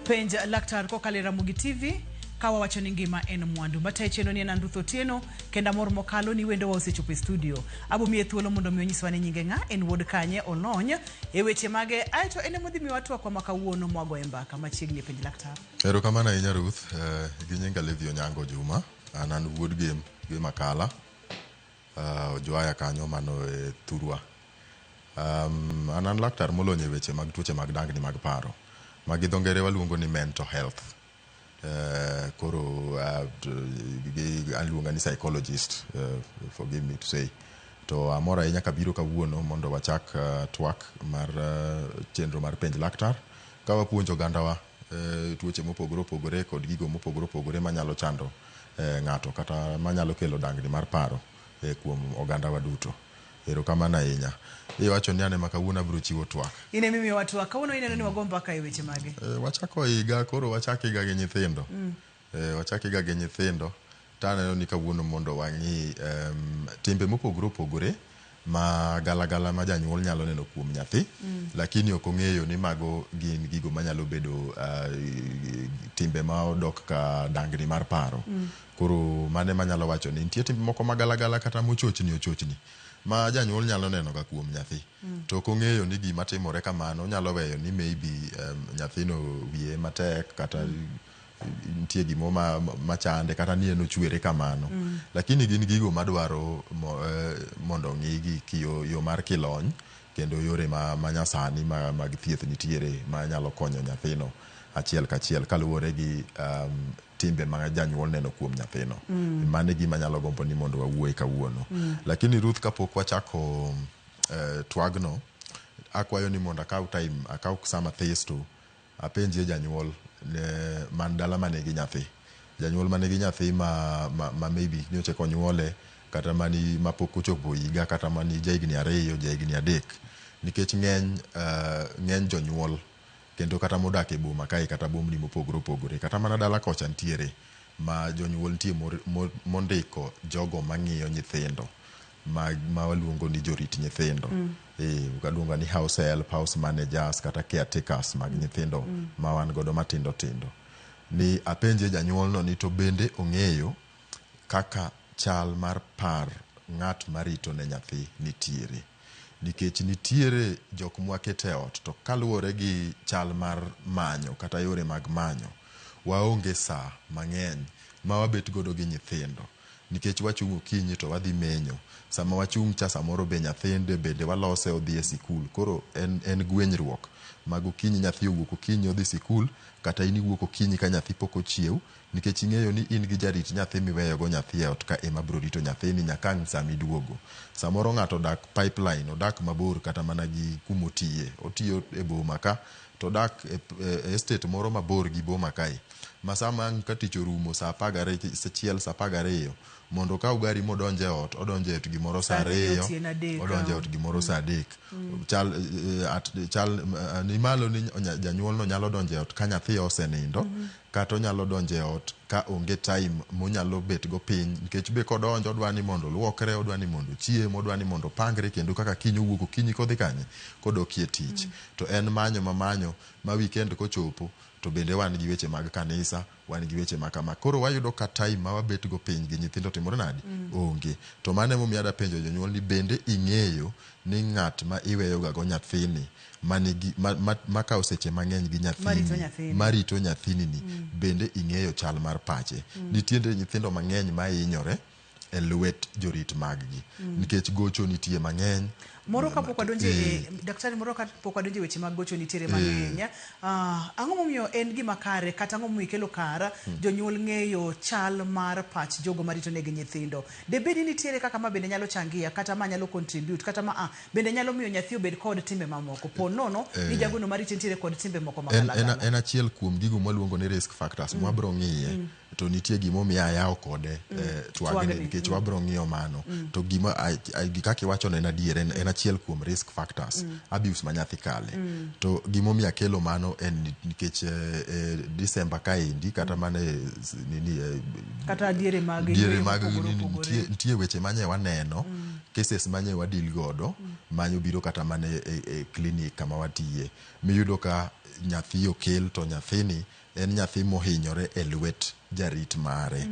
Penj laktar kokale Ramogi TV kawa wacho ni ngima en mwandu mata cheno ni Nandutho Otieno kenda mor mokalo ni wendo wa osechopo studio abo miye thuolo mondo mi onyiswa ni nyinge nga en wuod kanye olony e weche mage aito ene modhi mi watu kwa makawuono mwago embaka machiegni penj laktar. Erokamano ahinya Ruth, gi nyinga Levi Onyango Juma, an wuod gi Makala, ojuaya kanyo mano e Thurwa. An laktar molony e weche mag tuoche mag dangni mag paro. Magi dho ngere waluongo ni mental health. Koro aluonga ni psychologist, forgive me to say. To amora ahinya kabiro kawuono mondo wachak twak mar chenro mar penj laktar ka wapuonjo ogandawa tuoche mopogore opogore kod gigo mopogore opogore manyalo chando ng'ato kata manyalo kelo dangni mar paro kuom ogandawa duto. Erokamano ahinya. Iwacho ni ane makawuono abiro chiwo twak. Ine mimi watu kawuono ineno ni wagomba ka e weche mage. Wachako higa koro wachak higa gi nyithindo. Wachak higa gi nyithindo. Taneno ni kawuono mondo wang'i timbe mopogore opogore ma galagala ma janyuol nyalo neno kuom nyathi, lakini ok ong'eyo ni mago gin gigo manyalo bedo timbe ma odok ka dangni mar paro. Koro mane manyalo wacho ni nitie timbe moko ma galagala kata mochochni ma janyuol nyalo neno ga kuom nyathi. To ok ong'eyo ni gima timore kamano nyalo weyo ni maybe nyathino wiye matek kata nitie gimo machande kata ni eno chwere kamano. Lakini gin gigo madwaro mondo ng'igi yo mar kilony kendo yore ma nyasani mag thieth nitiere ma nyalo konyo nyathino achiel kachiel kaluwore gi timbe ma janyuol neno kuom nyathino. Mane gima nyalo gombo ni mondo wawuoye kawuono. Lakini Ruth, kapok wachako twagno, akwayo ni mondo akaw sama this to apenjie janyuol man dala mane gi nyathi. Janyuol mane gi nyathi ma maybe nyoche konyuole kata mani mapok ochopo higa kata mani jahigni 2, jahigni 3. Nikech ng'eny jonyuol kendo kata modak e boma kae kata bomni mopogore opogore kata mana dala kocha ntiere ma jonyuol nitie mondiko jogo mang'iyo nyithindo ma waluongo ni jorit nyithindo. Waluongo ni house help, house managers kata caretakers mag nyithindo ma wan godo matindo tindo. Ni apenje janyuolno ni to bende ong'eyo kaka chal mar par ng'at marito ne nyathi nitiere. Nikech nitiere jok mwakete ot to kaluwore gi chal mar manyo kata yore mag manyo waonge saa mang'eny ma wabet godo gi nyithindo. Nikech wachung' okinyi to wadhi menyo, sama wachung' cha samoro be nyathinde bende walose odhi e sikul. Koro en gwenyruok mag okinyi nyathi owuok okinyi odhi sikul kata in iwuok okinyi ka nyathi pok ochiew, nikech ing'eyo ni in gi jarit nyathi miweyo go nyathi e ot ka ema biro rito nyathini nyaka ang' sami duogo. Samoro ng'ato odak pipeline, odak mabor kata mana gi kumotiye, otiyo e boma ka to odak e estate moro mabor gi boma kae. Masama ang' ka tich orumo saa 12 mondo ka ugari modonje ot, odonje ot gimoro saa 2, odonje ot gimoro saa 3. Chal ni malo ni janyuol no nyalo donje ot ka nyathi osenindo kata onyalo donje ot ka onge time monyalo bet go piny, nikech be kodonjo odwani mondo luokre, odwani mondo chiem, odwani mondo pangre kendo kaka kiny owuok okinyi kodhi kanye kodokie tich. To en manyo ma weekend kochopo to bende wan gi weche mag kanisa, wan gi weche makama. Koro wayudo ka time ma wabet go piny gi nyithindo timore nadi? Onge. To mane momiyo ada penjo jonyuol ni bende ing'eyo ni ng'at ma iweyo ga go nyathini makawo seche mang'eny gi nyathini marito nyathini ni bende ing'eyo chal mar pache. Nitiere nyithindo mang'eny ma hinyore e lwet jorit mag-gi nikech gocho nitie mang'eny. Moro kapok wadonje daktari, moro kapok wadonje weche mag gocho nitiere mang'eny. Ang'o momiyo en gima kare kata ang'o momiyo kelo kara jonyuol ng'eyo chal mar pach jogo marito negi nyithindo? Debedi nitiere kaka ma bende nyalo changia kata ma nyalo contribute kata ma bende nyalo miyo nyathi obed kod timbe mamoko po nono ni jagono marito nitiere kod timbe moko makalagala. En achiel kuom gigo mwaluongo ni risk factors mwabro ng'iye. To nitie gimomiyo ayawo kode twagni nikech wabro ng'iyo mano. To gima kaka iwacho en adier, en achiel kuom risk factors, abuse ma nyathi kale. To gimomiyo akelo mano en nikech December kaendi kata mane kata diere mag nitie weche manye waneno, cases manye wadil godo manyo biro kata mane e clinic kama watiye, miyudo ka nyathi okel to nyathini en nyathi mohinyore e lwet jarit mare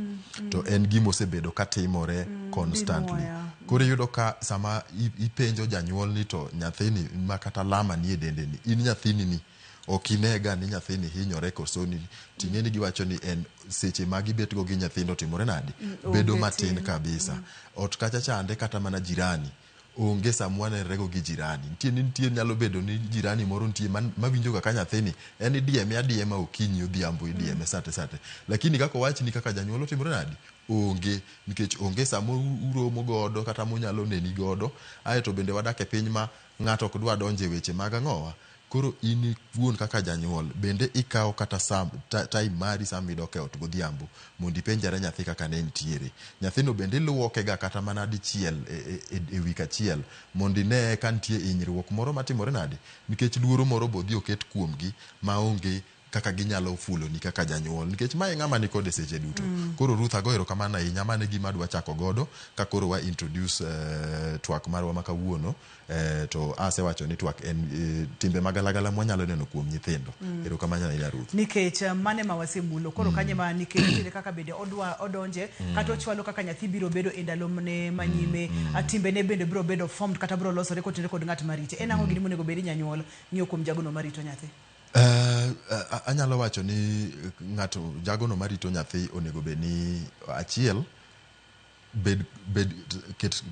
to en gima osebedo katimore constantly. Koro iyudo ka sama ipenjo janyuol ni to nyathini ma kata lama nie dende ni in nyathini ni okinega ni nyathini hinyore kosoni ting'eni giwacho ni en seche ma gibet go gi nyathindo timore nadi bedo matin kabisa. Ot kacha chande kata mana jirani onge samwane rego gi jirani nitie nyalo bedo ni jirani moro nitie mawinjo kaka nyathini en idiema okinyi odhiambo idieme sate lakini kako wach ni kaka janyuol timore nadi onge nikech onge samo uromo godo kata munyalo neni godo. Aeto bende wadak e piny ma ng'ato ok dwa donje weche mag ang'owa. Koro ini wuon kaka janyuol bende ikawo kata time mari sama idok e ot godhiambo mondo ipenjare nyathi kaka ne nitiere. Nyathino bende iluoke ga kata mana dichiel e wik achiel mondo ine ka nitie hinyruok moro matimore nade nikech luoro moro bodhi oket kuomgi maonge kaka ginyalo fulo ni kaka janyuol nikech mae ng'ama ni kode seche duto. Koro Ruth ago erokamano ahinya mane gima dwa chako godo ka koro wa introduce twak marwa ma kawuono to asewacho ni twak en timbe magalagala mwanyalo neno kuom nyithindo. Erokamano ahinya Ruth. Nikech mane ma wasemulo koro kanye ma nikech kaka bende odonje kata ochwalo kaka nyathi biro bedo e ndalo ne manyime timbe ne bende biro bedo formed kata biro losore kotire kod ng'at marite. En ang'o gini monego bedi nyanyuol ng'iyo kuom jagono marito nyathi? Anyalo wacho ni ng'ato jagono marito nyathi onego bed ni achiel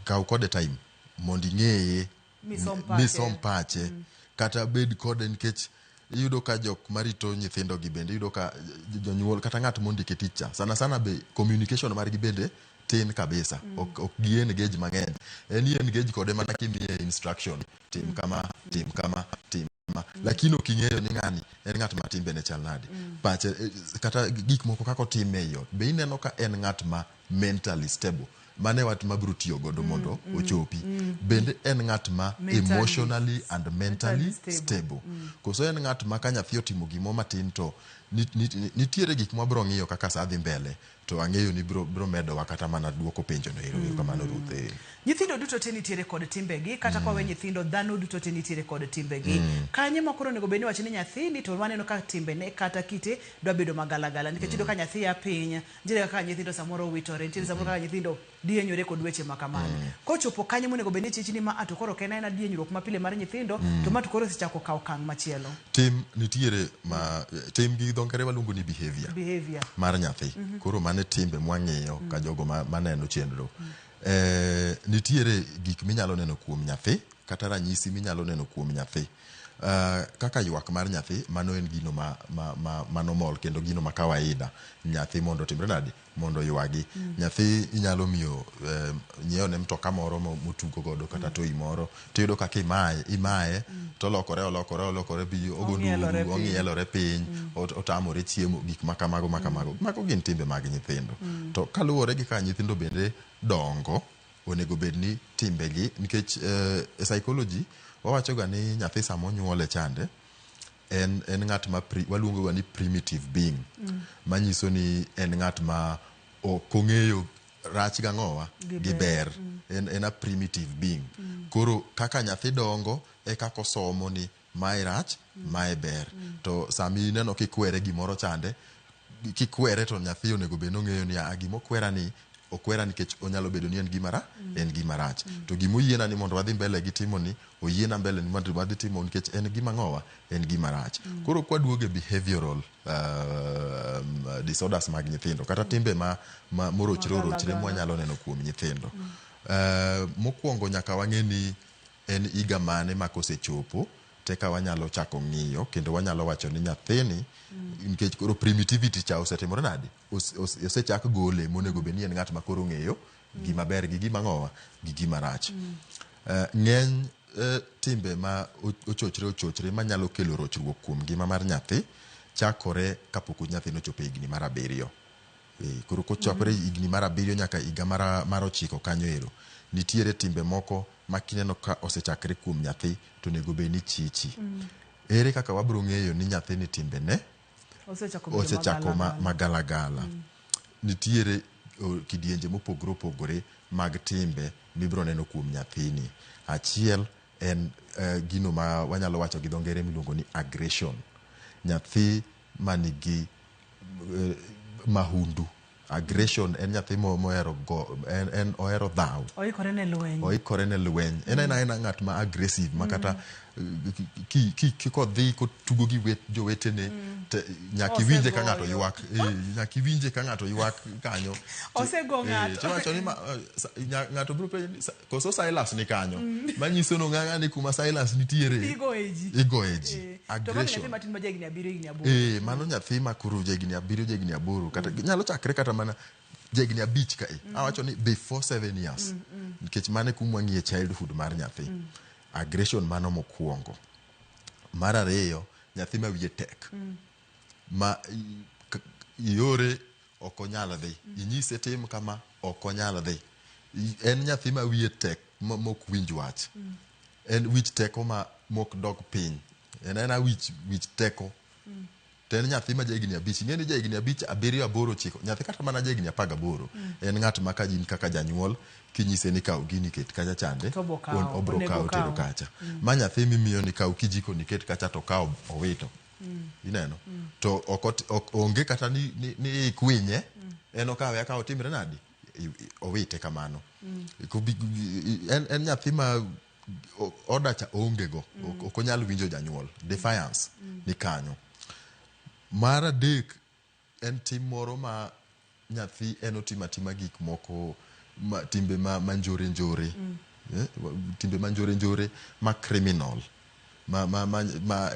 kaw kode time mondo ing'eye misom pache kata bed kode nikech iyudo ka jok marito nyithindo gi bende iyudo ka jonyuol kata ng'at mondike tich sana be communication margi bende tin kabisa ok gi engage mang'eny. En engage kode mana kimiye instruction tim kama lakini oking'eyo ni ng'ani en ng'at ma timbe ne chal nade pache kata gik moko kako time yo be ineno ka en ng'at ma mentally stable mane wat mabiro tiyo godo mondo ochopi bende en ng'at ma emotionally and mentally stable. Koso en ng'at ma ka nyathi otimo gimo matin to nitiere gik ma biro ng'iyo kaka sa dhi mbele to ang'eyo ni biro medo wakata mana duoko penjo no ero kamano Ruth. Nyithindo duto te nitiere kod timbegi kata kwa we nyithindo dhano duto te nitiere kod timbegi. Kanye makoro nego beni wacho ni nyathini to waneno ka timbe ne kata kite dwa bedo magalagala nikech iyudo ka nyathi ya piny nitiere kaka nyithindo samoro witore nitiere samoro kaka nyithindo dienyore kod weche makamano. Kochopo kanye monego beni chichni ma atokoro kena ena dienyruok mapile mar nyithindo to matukoro sichako kawo kang' machielo. Tim nitiere ma tim gi dongere waluongo ni behavior mar nyathi. Koro mane timbe mwang'iyo ka jogo maneno chenro. Nitiere gik minyalo neno kuom nyathi kata ranyisi minyalo neno kuom nyathi. Kaka ywak mar nyathi mano en gino manomol kendo gino ma kawaida nyathi mondo timre nadi mondo ywagi. Nyathi inyalo miyo nyiewne mtoka moro motugo godo kata toi moro tiyudo kaka imaye to lokore bi ogonduru ong'ielore piny otamore chiemo gik makamago mako gin timbe mag nyithindo. To kaluwore gi ka nyithindo bende dongo onego bed ni timbegi nikech e psychology wawacho ga ni nyathi sama onyuole chande en ng'at ma waluongo ga ni primitive being manyiso ni en ng'at ma okong'eyo rach gang'owa gi ber en a primitive being. Koro kaka nyathi dongo e kako somo ni mae rach mae ber to sami neno kikwere gimoro chande kikwere to nyathi onego bed nong'eyo ni gimokwera ni okwera nikech onyalo bedo ni en gima rach to gimoyiena ni mondo wadhi mbele gi timo ni oyiena mbele ni mondo wadhi timo nikech en gima ng'owa en gima rach. Koro kwaduoge behavioral disorders mag nyithindo kata timbe morochre mwanyalo neno kuom nyithindo. Mokwongo nyaka wang'e ni en iga mane makosechopo teka wanyalo chako ng'iyo kendo wanyalo wacho ni nyathini nikech koro primitivity cha osetimore nade osechak gole monego bed ni en ng'at ma koro ng'eyo gima ber gi gima ng'owa gi gima rach. Ng'eny timbe ma ochochre manyalo kelo rochruok kuom ngima mar nyathi chakore kapok nyathi nochopo higni mar 7. Koro kochakore higni mar 7 nyaka higa mar 9 kanyo ero nitiere timbe moko makineno ka osechakre kuom nyathi to nego bed ni chichi. Ere kaka wabiro ng'eyo ni nyathi ni timbe ne osechako magalagala. Nitiere kidienje mopogore mag timbe mibiro neno kuom nyathini. Achiel en gino ma wanyalo wacho gi dho ngere miluongo ni aggression. nyathi manigi mahundu. Aggression en nyathi mohero go en ohero dhaw. Oikore ne lweny. En ng'at ma aggressive makata kodhi kotugo gi jowetene nyaki winje ka ng'ato ywak. Nyaki winje ka ng'ato ywak kanyo. Osego ng'ato. Wacho ni ng'ato biro koso Silas ni kanyo. Manyiso no ng'ani kuma Silas nitiere. Igoe ji. Aggression. Mano nyathi makuru jegni 7 jegni 8 kata nyalo chakre kata mana jegni 5 ka awacho ni before 7 years. Nikech mane kumwangie childhood mar nyathi. Aggression mano mokuongo. Mar ariyo, nyathi ma wiye tek. Ma yore okonyal dhi. Inyise tim kama okonyal dhi. En nyathi ma wiye tek mok winj wach. En wich teko ma mok dog piny. En wich teko. Ten nyathi ma jegni 5. Ng'eni jegni 5, 7, 8, 9. Nyathi kata mana jegni 18. En ng'at ma kajin kaka janyuol kinyise ni kaw gini ket kacha chande obro kaw tero kacha. Ma nyathi mimiyo ni kaw kijiko ni ket kacha to kaw owito. Ineno. To onge kata ni kwinye. En okawe akaw timre nadi. Owite kamano. En nyathi ma odacha onge go. Okonyal winjo janyuol. Defiance ni kanyo. Mar adek en tim moro ma nyathi en otimatima gik moko timbe manjore timbe manjore ma criminal ma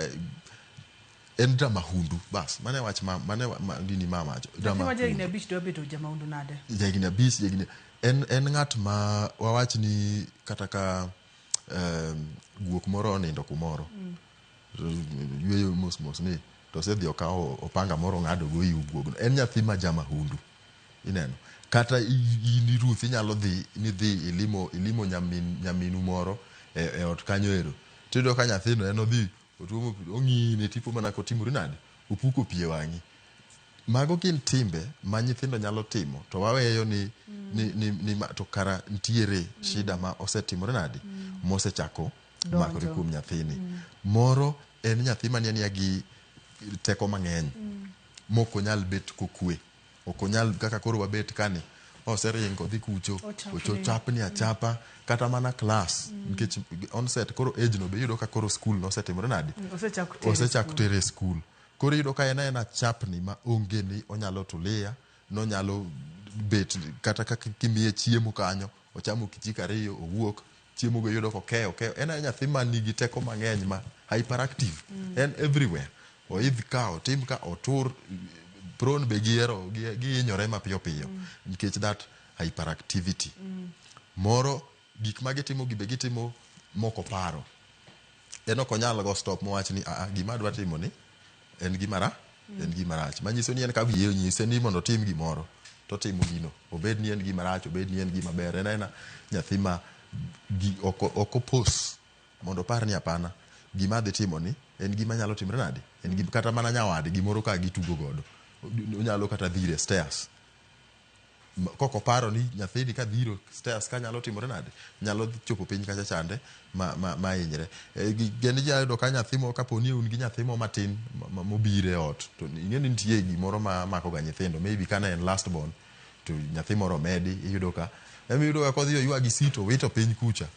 en drama hundu bas mane wach mane dini mama drama ma jegni 5 do beto jama hundu nade jegni 5 en ng'at ma wawach ni kata ka guok moro onindo kumoro yweyo mos ni to sedhi okawo opanga moro ng'ado go guogno. En nyathi ma jama hundu. Ineno. Kata in Ruth inyalo dhi ilimo nyaminu moro e ot kanyo ero. Tido ka nyathino en odhi otuomo ong'ine tipo mana kotimore nade. Opuko pie wang'i. Mago gin timbe ma nyithindo nyalo timo to waweyo ni to kara ntiere shida ma osetimore nade. Mosechako makore kuom nyathini. Moro en nyathi mania gi teko mang'eny. Moko nyal bet kokwe. Okonyal kaka koro wabet kani. Oseringo dhi kucho. Ochapni achapa kata mana class. Nikech onset koro age no be yudo ka koro school no osetimore nade. Osechako tere school. Koro yudo ka en achapni ma onge ni onyalo tulia. Nonyalo bet kata kaka kimiye chiemo kanyo. Ochamo kijiko 2 owuok. Chiemo go yudo kokeyo. En nyathi ma nigi teko mang'eny ma hyperactive. En everywhere. Oidh ka otim ka otur prone be giero gihinyore mapiyo nikech that hyperactivity. Moro gik ma gitimo gibe gitimo moko paro. En okonyal go stop mowach ni gima adwa timo ni en gima rach. Manyiso ni en ka wiye onyise ni mondo tim gimoro to timo gino. Obed ni en gima rach, obed ni en gima ber. En nyathi ma okopos mondo par ni apana gima dhi timo ni en gima nyalo timre nade. En gima kata mana nyawade gimoro ka gitugo godo. Onyalo kata dhire stairs. Koko paro ni nyathini ka dhiro stairs ka nyalo timore nade. Nyalo chopo piny kacha chande ma hinyre. Geni jayudo ka nyathi mo kaponi un gi nyathi mo matin mobire ot. To ing'eni nitie gimoro ma mako ga nyithindo. Maybe kana en last born to nyathi moro medi iyudo ka. Iyudo ka kodhi oywa gi sito wito piny kucha.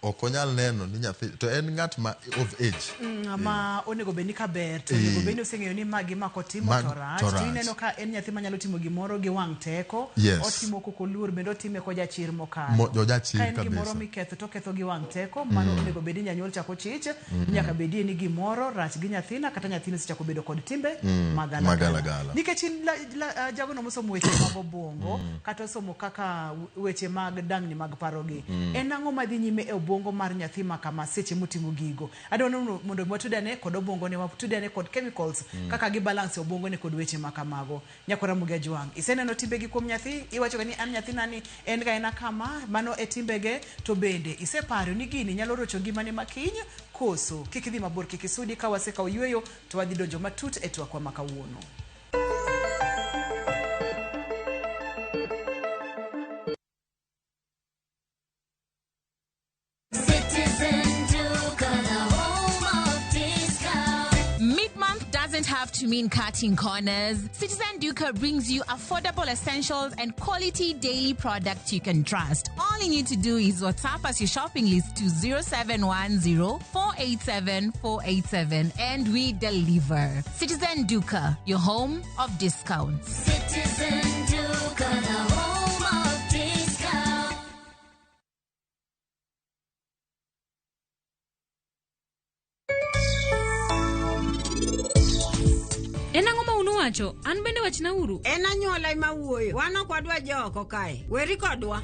Okonyal neno ni nyathi to en ng'at ma of age ma onego beni ka ber to onego beni oseng'eyo ni magi mako timo torach to ineno ka en nyathi manyalo timo gimoro gi wang' teko otimo kokoluor bende otime ko jachir mokalo jachir kabisa gimoro miketho to ketho gi wang' teko mano onego beni nyanyuol chako chich nyaka bedi ni gimoro rach gi nyathina kata nyathina sichako bedo kod timbe magala nikech jago no mosomo weche mag obongo kata somo kaka weche mag dangni mag parogi en ang'o madhi nyime e obongo mar nyathi makama seche motimo gigo adwano mondo watudane kod obongo ne watudane kod chemicals kaka gi balance obongo ne kod weche makamago nyakora muge jwang iseneno timbegi kuom nyathi iwacho ni an nyathi nani en ga ena kama mano e timbege to bende iseparo ni gini nyalo rocho ngimane makiny koso kikidhi mabor kikisudi ka waseka oyweyo to wadhi donjo matut e twak wa makawuono. to mean cutting corners, Citizen Duca brings you affordable essentials and quality daily products you can trust. All you need to do is WhatsApp us your shopping list to 0710-487-487 and we deliver. Citizen Duca, your home of discounts. Citizen Duca, the home of discount. Wacho, an bende wachna uru. En anyuola ima wuoyo. Wan ok wadwa joko kae. Weri kodwa.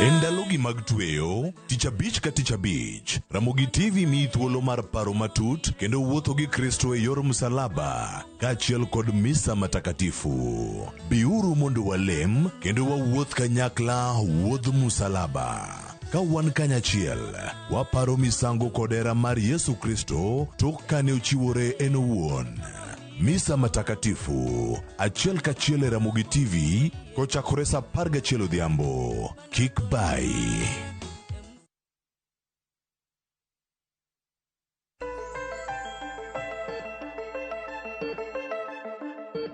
Endalogi mag tweyo, Tich Abich ka Tich Abich, Ramogi TV mi thuolo mar paro matut kendo wuotho gi Kristo e yor msalaba, kaachiel kod misa matakatifu. Biuru mondo walem kendo wawuoth kanyakla wuodh msalaba. Ka wan kanyachiel, waparo misango kod hera mar Yesu Kristo tok kane ochiwore en owuon. Misa matakatifu, achiel kachiel e Ramogi TV, kochakore sa 11 odhiambo. Kik bai.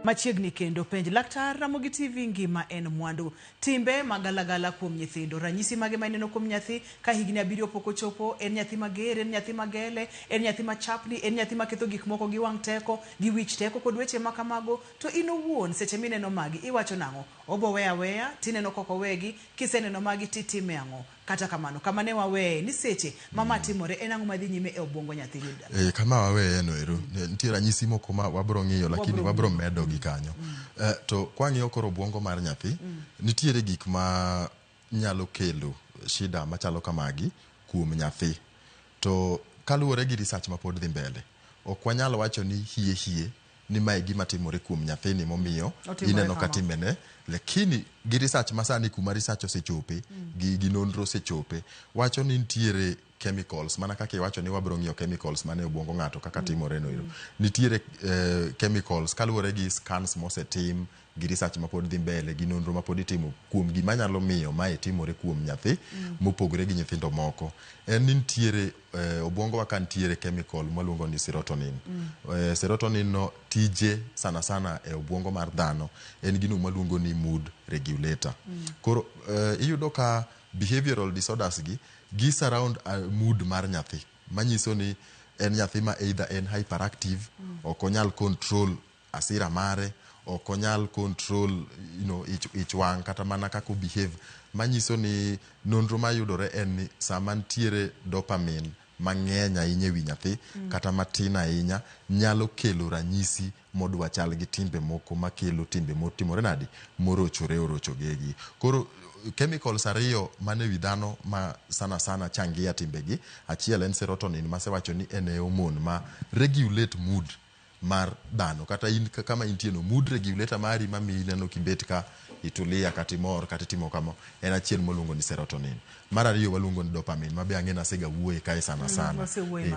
Machiegni kendo penj laktar Ramogi TV ngima en mwandu. Timbe magalagala kuom nyithindo. Ranyisi mage maneno kuom nyathi ka higni 7 pok ochopo, en nyathi mager, en nyathi magele, en nyathi machapni, en nyathi maketho gik moko gi wang' teko, gi wich teko kod weche makamago. To ino wuon seche mineno magi iwacho nango? Obo weya weya tineno koko wegi, kiseneno magi titime ango? Kata kamano kamane wawe ni seche mama timore en ango madhi nyime e obwongo nyathi yuda. Kama wawe eno ero nitie ranyisi moko ma wabro ng'iyo lakini wabro medo gi kanyo. To kwang'iyo koro obwongo mar nyathi nitiere gik ma nyalo kelo shida machalo kamagi kuom nyathi. To kaluwore gi research ma pod dhi mbele, ok wanyalo wacho ni hie ni mae gima timore kuom nyathini momiyo ineno ka timene, lakini gi research masani kuma research osechope gi nonro osechope wacho ni nitiere chemicals, mana kaka iwacho ni wabro ng'iyo chemicals mane obwongo ng'ato kaka timore no iro. Nitiere chemicals kaluwore gi scans mosetim gi research ma pod dhi mbele gi nonro ma pod itimo kuom gima nyalo miyo mae timore kuom nyathi mopogore gi nyithindo moko. En nitiere obwongo wa kan nitiere chemical maluongo ni serotonin. Serotonin no tije sana sana e obwongo mar dhano en gino maluongo ni mood regulator. Koro iyudo ka behavioral disorders gi surround mood mar nyathi, manyiso ni en nyathi ma either en hyperactive, ok onyal control asira mare, ok onyal control ich wang' kata mana kako behave, manyiso ni nonro mayudore en ni sama ntiere dopamine mang'eny ahinya ewi nyathi kata matin ahinya nyalo kelo ranyisi modwa chal gi timbe moko makelo timbe motimore nadi orochogegi. Koro chemicals ariyo mane wi dhano ma sana changia timbegi, achiel en serotonin masewacho ni en hormone ma regulate mood mar dhano, kata in kama intie no mood regulator mari mami neno kibet ka itulia kati mor kati timo kama en achiel molungo ni serotonin. Mar ariyo walungo ni dopamine mabe ang'ena sega wuoye kae sana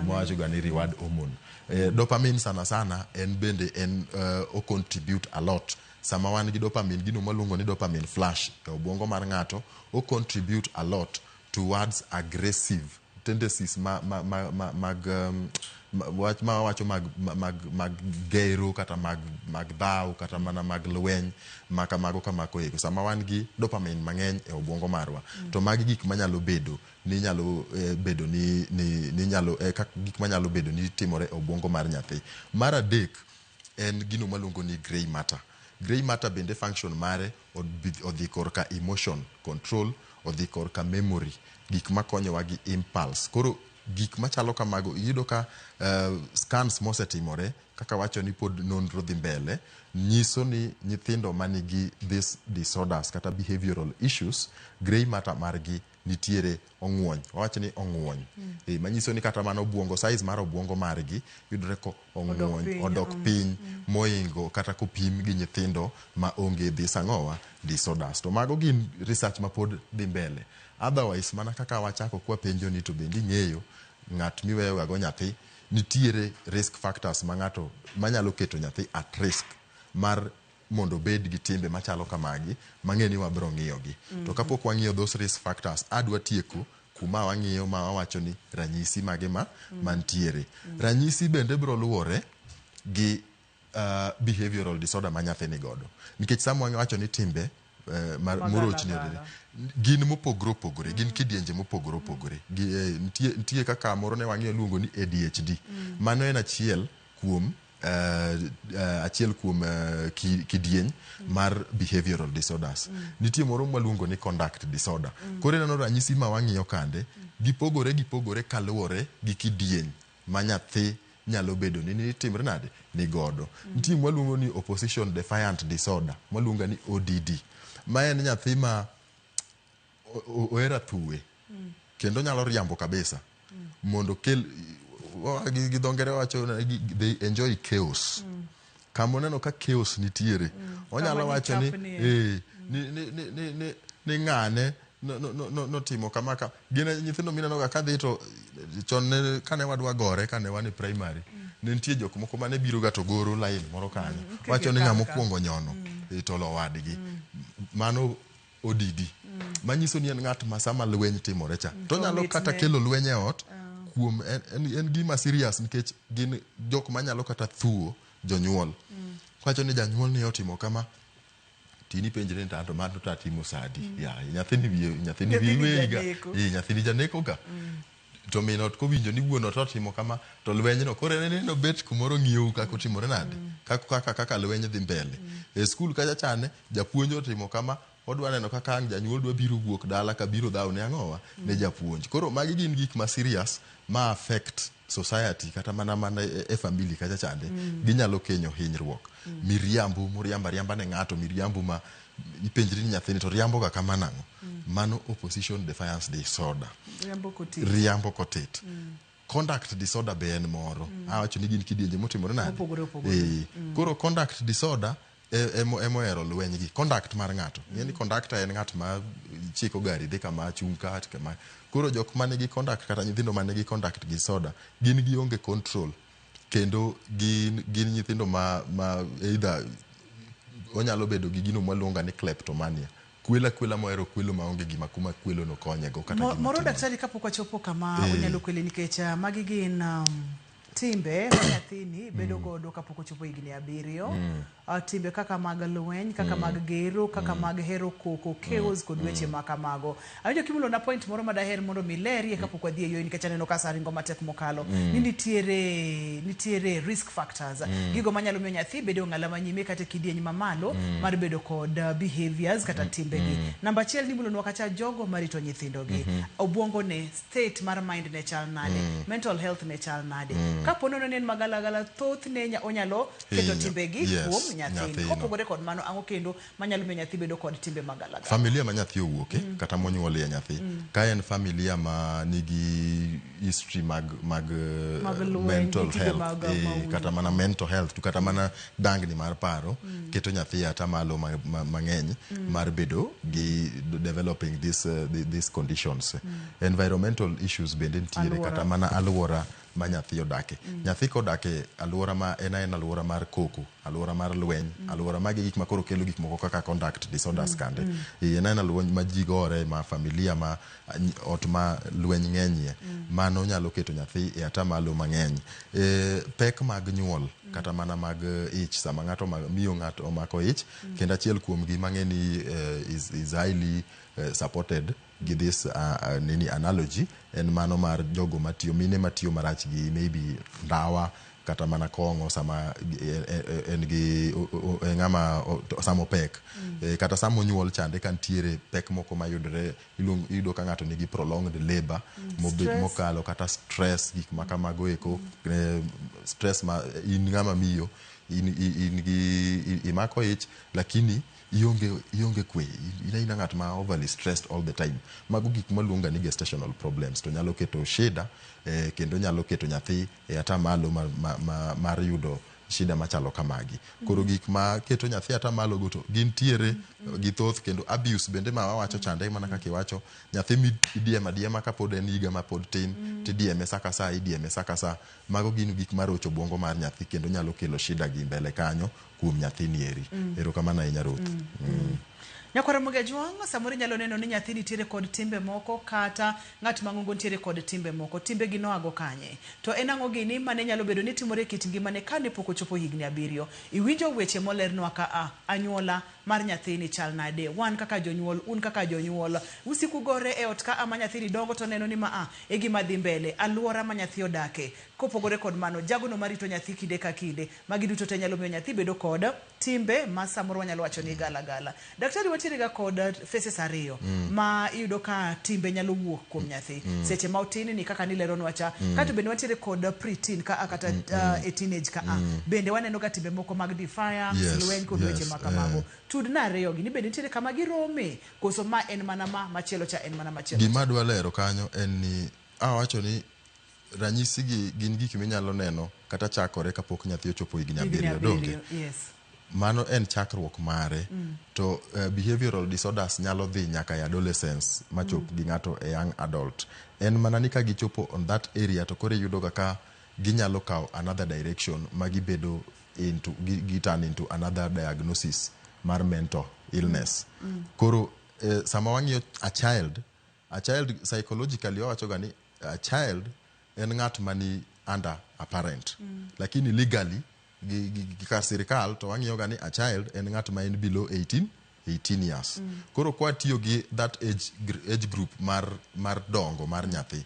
mwacho ga ni reward hormone. Dopamine sana en bende en o contribute a lot. Sama wan gi dopamine, gino malungo ni dopamine flash e obwongo mar ng'ato, o contribute a lot towards aggressive tendencies mag gero kata mag dhao kata mana mag lweny kamako ego. Sama wan gi dopamine mang'eny e obwongo marwa, to magi gik manyalo bedo ni nyalo bedo ni nyalo gik manyalo bedo ni timore e obwongo mar nyathi. Mar adek en gino maluongo ni grey matter. Grey matter bende function mare odhi korka emotion control, odhi korka memory, gik makonyowa gi impulse. Koro gik machalo kamago iyudo ka scans mosetimore kaka wacho ni pod nonro dhi mbele nyiso ni nyithindo manigi this disorders kata behavioral issues, grey matter margi nitiere ong'wony. Wawacho ni ong'wony. Manyiso ni kata mana obwongo, size mar obwongo margi yudore ko ong'wony, odok piny moingo kata kopim gi nyithindo ma onge this ang'owa disorders. To mago gin research ma pod dhi mbele. Otherwise mana kaka wachako kwa penjo ni to bendi ng'eyo ng'at miweyo go nyathi nitiere risk factors ma ng'ato manyalo keto nyathi at risk mar mondo bed gi timbe machalo kamagi mang'e ni wabro ng'iyogi. To kapok wang'iyo those risk factors, adwa tieko kuma wang'iyo ma wawacho ni ranyisi mage mantiere. Ranyisi bende bro luwore gi behavioral disorder ma nyathi ni godo. Nikech sama wawacho ni timbe morochni gin mopogore opogore, gin kidienje mopogore opogore. Nitie kaka moro ne wang'iyo luongo ni ADHD. Mano en achiel kuom kidieny mar behavioral disorders. Nitie moro mwaluongo ni conduct disorder. Koro ineno ranyisi ma wang'iyo kande gipogore kaluwore gi kidieny ma nyathi nyalo bedo ni timre nade ni godo. Nitie mwaluongo ni opposition defiant disorder, mwaluongo ni ODD. Ma en nyathi ma oera thuwe kendo nyalo riambo kabisa mondo kel gi dongere wacho they enjoy chaos. Kama oneno ka chaos nitiere, onyalo wacho ni ng'ane notimo kama ka gin nyithindo minenoga kadhi to chon kane wadwa gore kane wan e primary ne nitie jok moko mane biro ga to goro line moro kanyo wacho ni ng'ama okuongo nyono tolo wadgi. Mano ODD. Manyiso ni en ng'at ma sama lweny timore cha to nyalo kata kelo lweny e ot kuom en gima serious nikech gin jok manyalo kata thuo jonyuol. Wacho ni janyuol ni otimo kama tini penjre ni tanto ma to timo sadi ya nyathini wiga nyathini janeko ga to minot ko winjo ni wuono to timo kama to lweny no kore no bet kumoro ng'iyo kako timore nade kaka lweny dhi mbele e skul kacha chane japuonj otimo kama odwa neno kaka janyuol dwa biro wuok dala ka biro dhaw ne ang'owa ne japuonj. Koro magi gin gik ma serious ma affect society kata mana e family kacha chande ginyalo kenyo hinyruok. Miriambo ne ng'ato miriambo ma ipenjri ni nyathini to riambo ga kama nang'o. Mano opposition defiance disorder, riambo kotit. Conduct disorder be en moro awacho ni gin kidienje motimore nade. Koro conduct disorder emoero lweny gi conduct mar ng'ato. Yani conductor en ng'at ma chiko gari dhi kama chung kat kama. Koro jok mane gi conduct kata nyithindo mane gi conduct disorder gin gi onge control kendo gin nyithindo ma either onyalo bedo gi gino mwaluonga ni kleptomania. Kwela moero kwelo maonge gima kuma kwelo no konyego kata gima. Moro daktari kapok wachopo kama onyalo kwele nikech magi gin timbe ma nyathini bedo godo kapok ochopo higni 7. Timbe kaka mag lweny, kaka mag gero, kaka mag hero koko, chaos kod weche makamago. Awinjo kimulo na point moro madaher mondo milerie kapok wadhi e yo nikech aneno ka saringo matek mokalo. Ni nitiere risk factors. Gigo manyalo miyo nyathi bedo ng'ala manyime kata kidieny mamalo mar bedo kod behaviors kata timbe gi. Namba 1 ni mulo kacha jogo marito nyithindo gi. Obwongo ne state mar mind ne chal nade, mental health ne chal nade. Kapono ne magala thoth ne onyalo keto timbe gi kuom nyathi. Kopogore kod mano ang'o kendo manyalo miyo nyathi bedo kod timbe magala. Familia ma nyathi owuoke kata monyuol ya nyathi. Ka en familia ma nigi history mag mental health kata mana mental health to kata mana dangni mar paro keto nyathi ata malo mang'eny mar bedo gi developing these conditions. Environmental issues bende ntiere kata mana alwora ma nyathi odake. Nyathi kodake alwora ma en alwora mar koko, alwora mar lweny, alwora mag gik makoro kelo gik moko kaka conduct disorders kande. En alwora ma ji gore ma familia ma ot ma lweny ng'enyie. Mano nyalo keto nyathi e atamalo mang'eny. Pek mag nyuol kata mana mag ich sama ng'ato miyo ng'ato omako ich kendo achiel kuom gi mang'eni is highly supported gi this analogy en mano mar jogo matiyo mine matiyo marach gi maybe ndawa kata mana kong'o sama en gi ng'ama samo pek kata samo nyuol chande kantiere pek moko mayudore iyudo ka ng'ato nigi prolonged labor mokalo kata stress gik makamago eko stress ma in ng'ama miyo in gi imako ich lakini ionge kwe ina ng'at ma overly stressed all the time. Mago gik maluonga ni gestational problems to nyalo keto shida kendo nyalo keto nyathi e atamalo mar yudo shida machalo kamagi. Koro gik ma keto nyathi ata malo go to gin tiere githoth, kendo abuse bende ma wawacho chande mana kaka iwacho, nyathi midiema diema ka pod en higa ma pod tin tidieme saka sa idieme saka sa. Mago gin gik marocho bwongo mar nyathi kendo nyalo kelo shida gi mbele kanyo kuom nyathi nieri. Erokamano ahinya Ruth. Nyakwara Mugejwang, samoro nyalo neno ni nyathi nitiere kod timbe moko kata ng'at mang'ongo nitiere kod timbe moko. Timbe gi noago kanye? To en ang'o gini mane nyalo bedo ni timore kit ngimane kane pok ochopo higni 7? Iwinjo weche molernwa ka anyuola mar nyathini chal nade? Wan kaka jonyuol, un kaka jonyuol, usiku gore e ot ka ama nyathini dongo to neno ni e gima dhi mbele, aluora ma nyathi odake. Kopogore kod mano, jagono marito nyathi kinde ka kinde, magi duto te nyalo miyo nyathi bedo kod timbe ma samoro wanyalo wacho ni gala gala. Daktari watiere ga kod faces ariyo ma iyudo ka timbe nyalo wuok kuom nyathi. Seche ma otini ni kaka nileronwa cha, kato bende watiere kod preteen ka kata e teenage ka bende waneno ga timbe moko mag defiance, lweny kod weche makamago. Tudna ariyo gi ni bende nitiere kama girome, koso ma en mana machielo cha en mana machielo. Gima dwa lero kanyo en ni awacho ni ranyisi gi gin gik minyalo neno kata chakore kapok nyathi ochopo higni 7 donge. Mano en chakruok mare. To behavioral disorders nyalo dhi nyaka e adolescence machop gi ng'ato e young adult. En mana ni ka gichopo on that area to kore yudo ka ginyalo kawo another direction ma gibedo into giturn into another diagnosis mar mental illness. Koro sama wang'iyo a child psychologically wawacho ga ni a child en ng'at mani under a parent. Lakini legally kar sirikal to wang'iyo ga ni a child en ng'at ma en below 18 years. Koro kwa tiyo gi that age group mar dongo mar nyathi,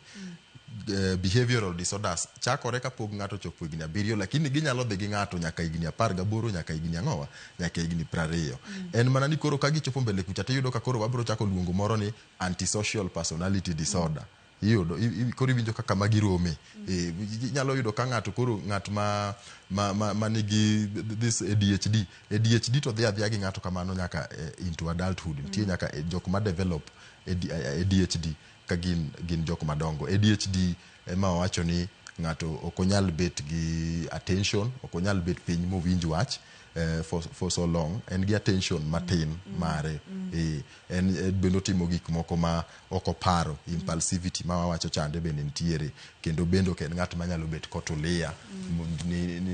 behavioral disorders chakore kapok ng'ato chopo higni 7, lakini ginyalo dhi gi ng'ato nyaka higni 18, nyaka higni ang'owa, nyaka higni 20. En mana ni koro ka gichopo mbele kucha tiyudo ka koro wabro chako luongo moro ni antisocial personality disorder. Iyudo koro iwinjo kaka magirome. Nyalo yudo ka ng'ato koro ng'at ma nigi this ADHD to dhi adhiya gi ng'ato kamano nyaka into adulthood. Nitie nyaka jok ma develop ADHD ka gin jok madongo. ADHD ema wacho ni ng'ato ok onyal bet gi attention, ok onyal bet piny mowinj wach for so long. En gi attention matin mare. En bendo timo gik moko ma ok oparo, impulsivity ma wawacho chande bende nitiere. Kendo bendo ken ng'at manyalo bet kotulia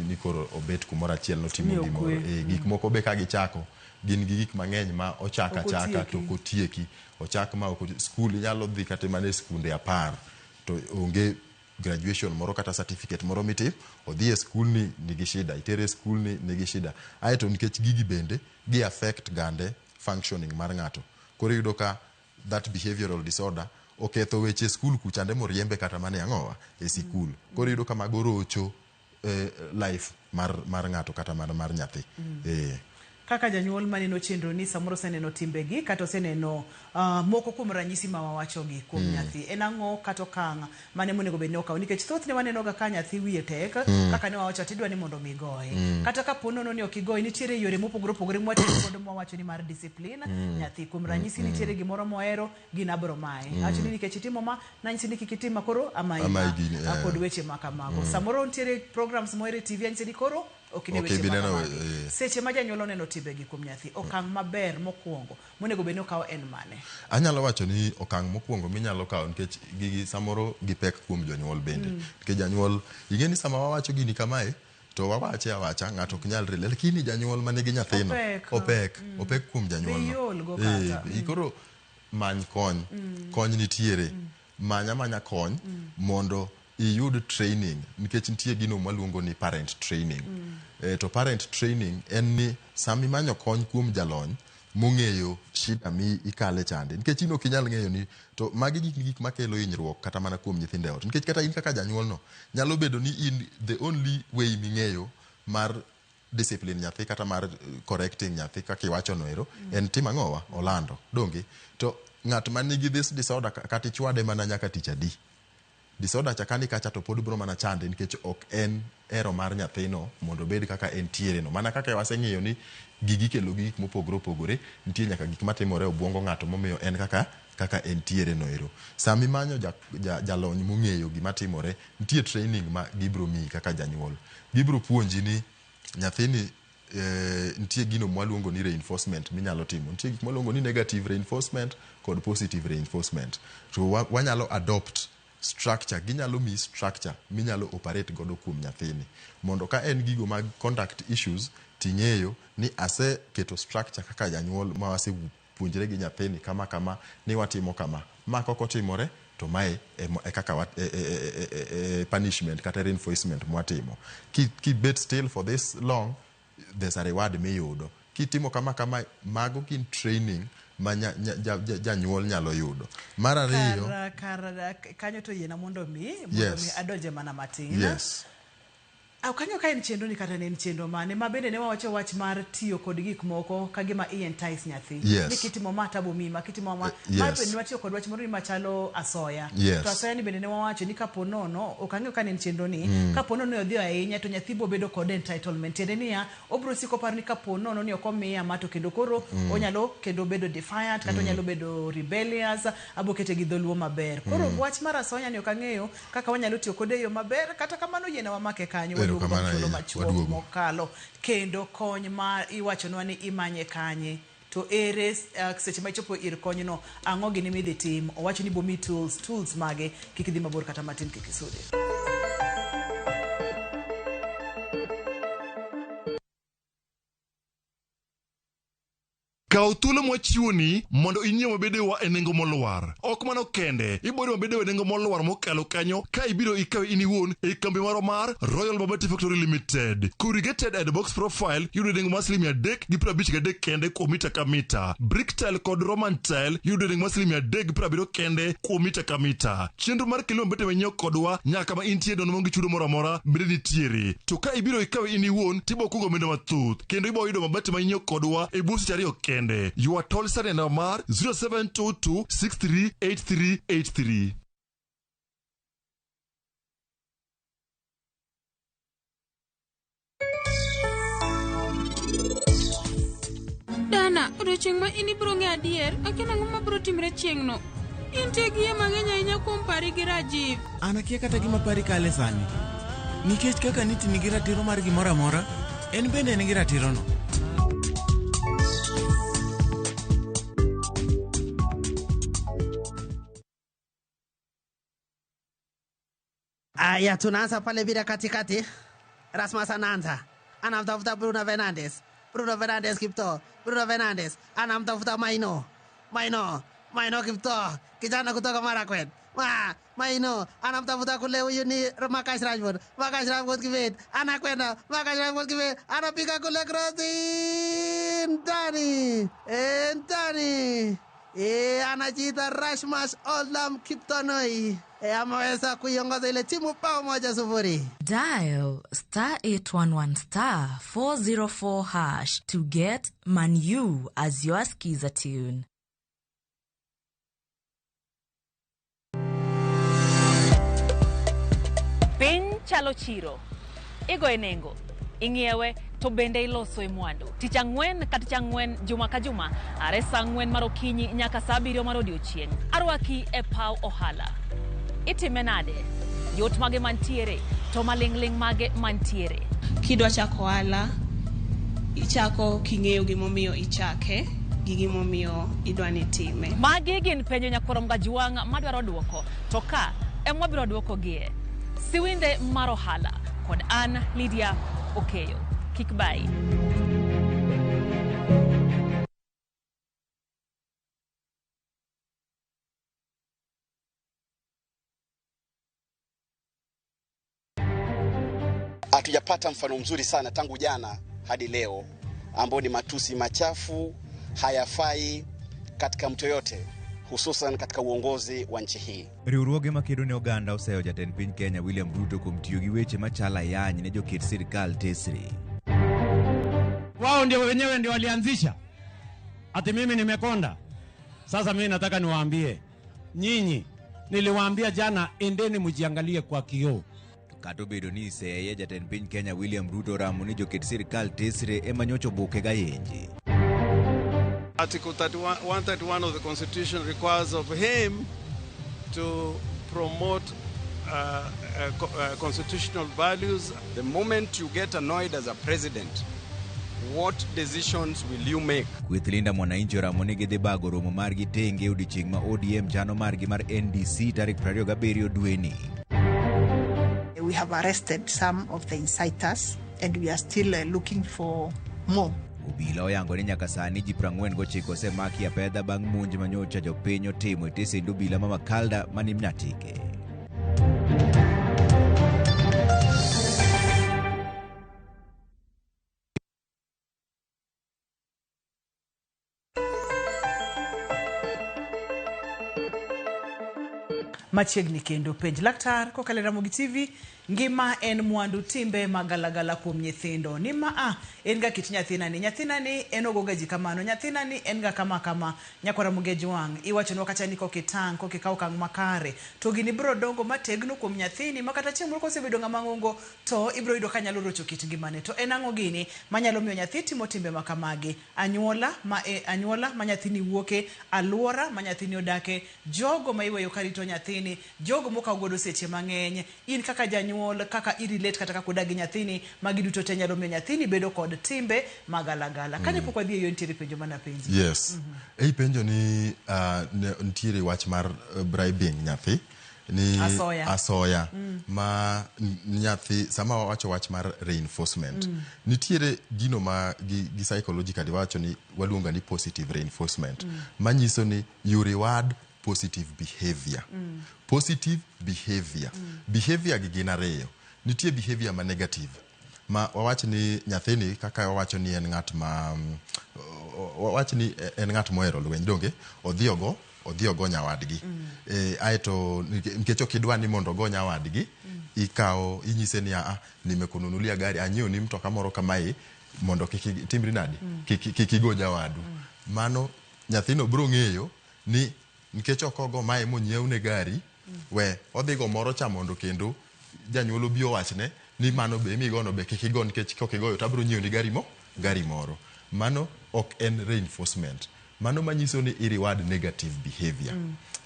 ni koro obet kumoro achiel notimo gimoro. Gik moko be ka gichako gin gi gik mang'eny ma ochaka to kotieki. Ochak ma skul nyalo dhi kata mane skunde 10 to onge graduation moro kata certificate moro mitip, odhi e skul ni nigi shida, itere skul ni nigi shida. Aeto nikech gigi bende gi affect gande functioning mar ng'ato. Koro yudo ka that behavioral disorder oketho weche skul kuchande moriembe kata mane ang'owa e sikul. Koro yudo ka mago rocho life mar ng'ato kata mar nyathi. Kaka janyuol maneno chenro ni samoro seneno timbegi kata oseneno moko kuom ranyisi ma wawachogi kuom nyathi. En ang'o kata okang' mane monego bed ni okawo? Nikech thoth ne waneno ga ka nyathi wiye tek kaka ne wawacho tidwa ni mondo migoye. Kata ka ponono ni ok igoye, nitiere yore mopogore opogore mwatimo kod mwawacho ni mar discipline nyathi. Kuom ranyisi nitiere gimoro mohero gin abro mae. Acho ni nikech itimo ma nanyisi ni kikitima koro ama kod weche makamago. Samoro nitiere programs mohero TV anyisi ni koro okine weche makamago. Seche ma janyuol oneno timbegi kuom nyathi, okang' maber mokwongo monego bed ni okawo en mane? Anyalo wacho ni okang' mokwongo minyalo kawo, nikech gigi samoro gipek kuom jonyuol bende. Nikech janyuol ing'e ni sama wawacho gini kamae to wawache awacha ng'ato ok nyal rele, lakini janyuol manigi nyathino opek kuom janyuol no. Koro many kony nitiere. Manya kony mondo iyud training, nikech nitie gino maluongo ni parent training. To parent training en ni sami manyo kony kuom jalony mong'eyo shida mi ikale chande, nikech ino kinyal ng'eyo ni to magi gik makelo hinyruok kata mana kuom nyithinde ot. Nikech kata in kaka janyuol no nyalo bedo ni in the only way ming'eyo mar discipline nyathi kata mar correcting nyathi kaka iwacho noero en tim ang'owa olando donge. To ng'at man nigi this disorder kata ichwade mana nyaka tich adi. Disorder chakani kacha to pod bro mana chande, nikech ok en ero mar nyathino mondo bed kaka entiere no. Mana kaka waseng'eyo ni gigi kelo gik mopogore opogore, nitie nyaka gik matimore obwongo ng'ato momiyo en kaka entiere no ero. Sami manyo jalony mong'eyo gima timore, nitie training ma gibro miyi kaka janyuol. Gibro puonji ni nyathini nitie gino mwaluongo ni reinforcement minyalo timo. Nitie gik mwaluongo ni negative reinforcement kod positive reinforcement. To wanyalo adopt structure, ginyalo mi structure minyalo operate godo kuom nyathini. Mondo ka en gigo mag conduct issues, ting'eyo ni ase keto structure kaka janyuol ma wasepuonjre gi nyathini kama ni watimo kama. Ma koko timore to mae kaka punishment kata reinforcement mwatimo. Ki bet still for this long, there's a reward miyudo. Kitimo kama mago kin training ma janyuol nyalo yudo. Mar ariyo kanyo to yiena mondo mi adonje mana matin. Yes. Kanyo ka en chenro ni kata ne en chenro mane ma bende ne wawacho wach mar tiyo kod gik moko ka gima entice nyathi. Ni kitimo mata bomima, kitimo ma bende ne watiyo kod wach moro ni machalo asoya. To asoya ni bende ne wawacho ni kapo nono okang'eyo ka ne en chenro ni kapo nono odhi ahinya to nyathi bo bedo kod entitlement. Tiende niya obro siko par ni kapo nono ni ok omiya mato kendo koro onyalo kendo bedo defiant kata onyalo bedo rebellious, abokete gi dholuo maber. Koro wach mar asoya ni okang'eyo kaka wanyalo tiyo kode yo maber kata kamano yiena wamake kanyo machuok mokalo kendo kony ma iwachonwa ni imanye kanye to ere seche ma ichopo ir konyno ang'o gini midhi tim. Owacho ni bomi tools mage kik idhi mabor kata matin kik isudi. Kaw thuolo mwachiwoni mondo inyiew mabedewa e nengo molwar. Ok mano kende, ibiro mabedewa e nengo molwar mokalo kanyo ka ibiro ikawe in iwuon e kambi maro mar Royal Babati Factory Limited. Corrugated and box profile yudo nengo mar $353 kende kuom mita ka mita. Brick tile kod Roman tile yudo nengo mar $370 kende kuom mita ka mita. Chenro mar kelo mabete manyiew kodwa nyaka ma intie dono mongi chudo moro amora bende nitiere. To ka ibiro ikawe in iwuon tibo kungo omenda mathoth kendo ibo yudo mabete manyiew kodwa e busi ariyo kende. You are told Sunday number 0722638383. Dana, odiochieng' ma in ibiro ng'e adier, akia nang'o ma biro timre chieng'no. Intie gi mang'eny ahinya kuom pari gi Rajiv. An akia kata gima pari kale sani. Nikech kaka niti nigi ratiro mar gimoro amora, en bende nigi ratirono. Aya, tunaanza pale bila katikati. Rasmus anaanza. Anamtafuta Bruno Fernandes. Bruno Fernandes Kipto. Bruno Fernandes anamtafuta Maino Kipto. Kijana kutoka Marakwet. Maino anamtafuta kule huyu ni Marcus Rashford. Marcus Rashford kibet. Anakwenda. Marcus Rashford kibet. Anapiga kule crossing. Ndani. Anajiita Rasmus Olam Kiptonoi. Ameweza kuiongoza ile timu bao 1-0. Dial *811*404# to get Manu as your skiza tune. Piny chalo chiro. Igo enengo. Ing'iewe to bende iloso e mwandu. Tich ang'wen ka tich ang'wen juma ka juma. Are saa 4 mar okinyi nyaka saa 7 mar odiochieng'. Arwaki e paw ohala. Itime nade? Yot mage mantiere, to maling'ling mage mantiere. Kidwa chako ohala, ichako king'eyo gimomiyo ichake, gi gimomiyo idwani time. Magi gin penjo nyakorom gajuang' madwaro duoko, to ka emwa biro duoko gie. Siwinde mar ohala kod an Lydia Okeyo. Kik bai. Hatujapata mfano mzuri sana tangu jana hadi leo ambao ni matusi machafu hayafai katika mtu yote, hususan katika uongozi wa nchi hii. Riwruoge makedo ne oganda oseyo jatend piny Kenya William Ruto kuom tiyo gi weche machala yany ne joket sirikal tesri. Wao ndio wenyewe ndio walianzisha. Ati mimi nimekonda. Sasa mimi nataka niwaambie nyinyi, niliwaambia jana endeni mjiangalie kwa kioo. Kato bedo ni seye jatend piny Kenya William Ruto ramo ni joket sirikal tesre emanyocho buke ga yenje. Article 131 of the Constitution requires of him to promote constitutional values. The moment you get annoyed as a president, what decisions will you make? Kweth Linda Mwananchi Ramoni gidhi bago romo margi tenge odiochieng' ma ODM chano margi mar NDC tarik 27 dweni. We have arrested some of the inciters and we are still looking for more. Obila oyango ni nyaka sani ji 49 osemaki apedha bang' monj manyocha jopiny otimo e tesend obila ma Makalda mani Mnyatike. Machiegni kendo penj laktar kokalo Ramogi TV ngima en mwandu timbe magalagala kuom nyithindo ni en ga kit nyathina ni en ogoga ji kamano nyathina ni en ga kama nyakwara Ramogi Jwang iwacho no kata ni kokitang kokikaw kang makare to gini bro dongo mategno kuom nyathini makata chieng' ko sebedo ngama ngongo to ibro yudo kanyalo rocho kit ngimane to en ang'o gini manyalo miyo nyathi timo timbe makamagi anyuola ma nyathini wuoke aluora ma nyathini odake jogo ma iweyo karito nyathini jogo mokaw godo seche mang'eny in kaka janyuol kaka irelate kata kaka odagi nyathini magi duto te nyalo miyo nyathini bedo kod timbe magalagala kane pok wadhi yo ntiere penjo mana penji yes ei penjo ni ntiere wach mar bribing nyathi ni asoya ma nyathi sama wacho wach mar reinforcement nitiere gino ma gi psychological wacho ni waluonga ni positive reinforcement manyiso ni you reward positive behavior. Positive behavior. Behavior gi gin ariyo. Nitie behavior ma negative. Ma wawacho ni nyathini kaka wawacho ni en ng'at ma wawacho ni en ng'at mohero lweny donge odhi ogo nyawadgi. Aeto nikech okidwa ni mondo go nyawadgi ikawo inyise ni nimekununulia gari anyiew ni mtoka moro kamae mondo kik timri nadi kik igo nyawadu. Mano nyathino bro ng'eyo ni nikech okogo mae monyiewne gari we odhigo moro cha mondo kendo janyuolo bio wachne ni mano be migono be kikigo nikech kokigoyo tabro nyiew ni gari moro. Mano ok en reinforcement. Mano manyiso ni reward negative behavior.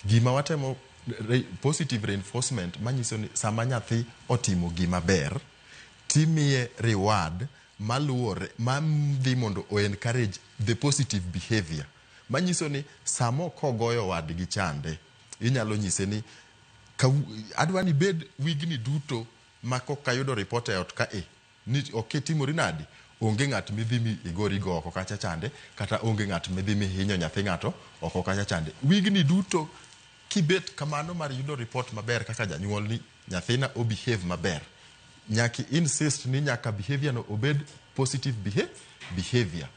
Gima watemo positive reinforcement manyiso ni sama nyathi otimo gima ber timiye reward maluore madhi mondo o encourage the positive behavior. Manyiso ni samo kogoyo wadgi chande inyalo nyise ni adwa ni bed wigni duto makoka yudo report e ot ka ni oketimori nadi onge ng'at midhi mi igori go oko kacha chande kata onge ng'at midhi mi hinyo nyathi ng'ato oko kacha chande wigni duto kibet kamano mar yudo report maber kaka janyuol ni nyathina o behave maber nyaki insist ni nyaka behavior no obed positive behavior.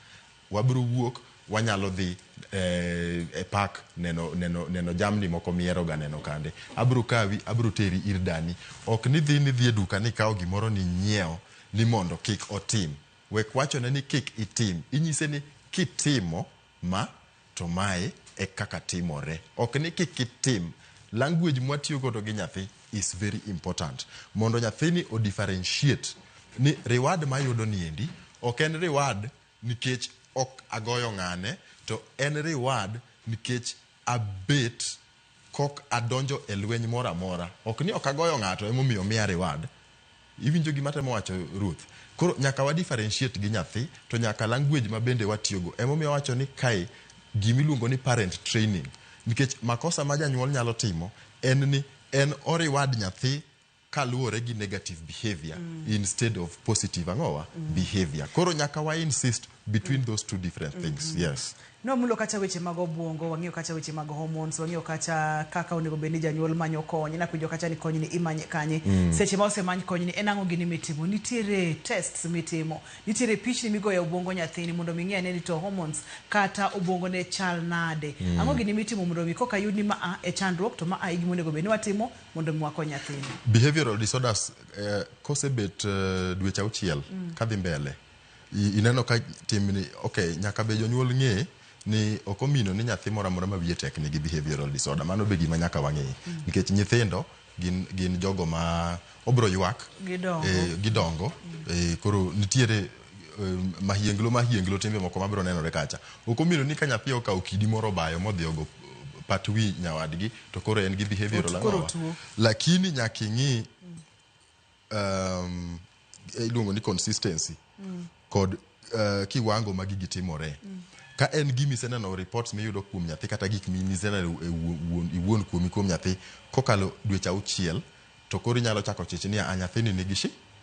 Wabro wuok wanyalo dhi e park neno jamni moko miero ga neno kande abro kawi abro teri ir dani ok ni dhi e duka ni kawo gimoro ni nyieo ni mondo kik otim wek wacho ni kik itim inyise ni kitimo ma to mae e kaka timore ok ni kik itim. Language mwatiyo godo gi nyathi is very important mondo nyathini o differentiate ni reward ma yudo ni endi ok en reward nikech ok agoyo ng'ane to en reward nikech abet kok adonjo e lweny moro amora ok ni ok agoyo ng'ato emomiyo miya reward. Iwinjo gima temo wacho Ruth koro nyaka wa differentiate gi nyathi to nyaka language ma bende watiyogo emomiyo wacho ni kai gimiluongo ni parent training nikech makosa ma janyuol nyalo timo en ni en o reward nyathi kaluore gi negative behavior instead of positive behavior. Koro nyaka wa insist between those two different things. Yes. No mulo kacha weche mag obwongo wang'iyo kacha weche mag hormones wang'iyo kacha kaka onego bed ni janyuol manyo kony na kujo kacha ni kony ni imanye kanye seche ma osemany kony ni en ang'o gini mitimo nitiere tests mitimo nitiere pichni migoyo obwongo nyathini mondo mi ng'e ni to hormones kata obwongo ne chal nade ang'o gini mitimo mondo mi koka yud ni ma e chandruok to ma gimo onego bed ni watimo mondo mi wakony nyathini. Behavioral disorders kosebet dweche 6 kadhi mbele ineno ka timni okay nyaka be jonyuol ng'e ni okomino ni nyathi moro amora ma wiye tek nigi behavioral disorder mano be gima nyaka wang'e nikech nyithindo gin jogo ma obro ywak gidongo koro nitiere mahienglo timbe moko mabro nenore kacha okomino ni ka nyathi okaw kidi moro bayo modhi ogo patwi nyawadgi to koro en gi behavioral Koro ang'owa tuo. lakini nyaka ing'i iluongo ni consistency kod kiwango ma gigi timore ka en gimi seneno reports miyudo kuom nyathi kata gik miseneno iwuon kuom nyathi kokalo dweche 6 to koro inyalo chako chich ni nyathini